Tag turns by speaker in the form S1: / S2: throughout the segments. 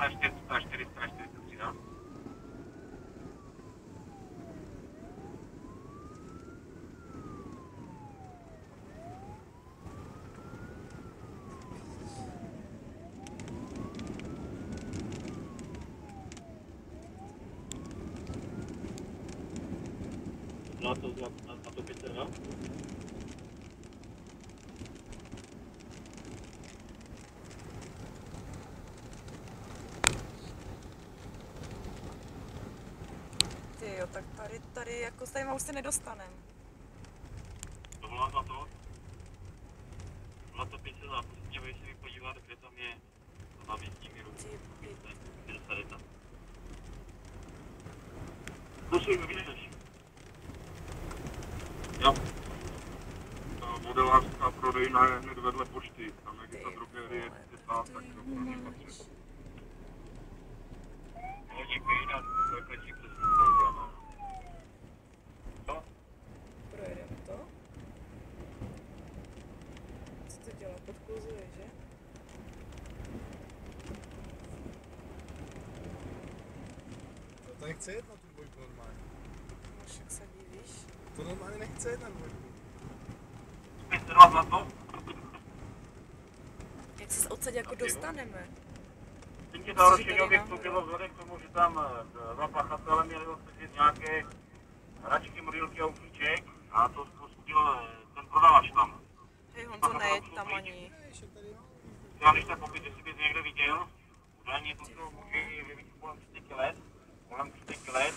S1: 143, no.
S2: Na to 502?
S3: Tyjo, tak tady jako s tady už se nedostanem.
S2: To volá za to? Volá to 502, prostě budeš se mi podívat, kde tam je to náměstí Míru. 51. To si vyvíješ.
S1: Jo. Modelářská prodejna je hned vedle pošty. Tam jak je ta drogerie, tak to pro mě patří.
S2: Díky, na zakletí přes program. Co?
S3: Projedeme to. Co to dělá? Podkluzuje, že?
S4: To nechce jet na tu dvojku normálně.
S3: No však se divíš.
S4: To normálně nechce jet na dvojku.
S1: 502 za to?
S3: Jak se odsaď jako dostaneme?
S1: Díky zaručení objektu bylo vzhledem k tomu, že tam dva pachatele měli odsedět nějaké hračky, modýlky a uklíček a to spustil ten prodavač tam.
S3: Hej Honzo, nejeď tam ani.
S1: Já když tak pokud, jestli bys někde viděl, údajně toto může vyvíjet kolem 30 let,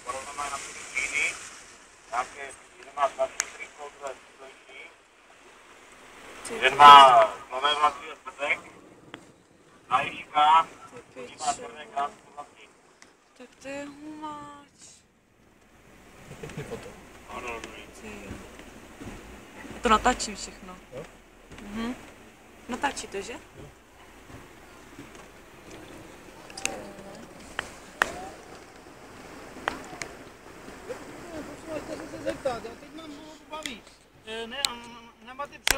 S1: podobně mají na ty číny, nějaké, jeden má značky triko, druhé číslejší, jeden má nové vlasy a srdek, na ježka, druhý má černé krásné vlasy.
S3: Tak to je humáč.
S4: Pěkný foto.
S2: Ano, dobrý.
S3: Já to natáčím všechno.
S4: Jo?
S3: Mhm. Natáčí to, že?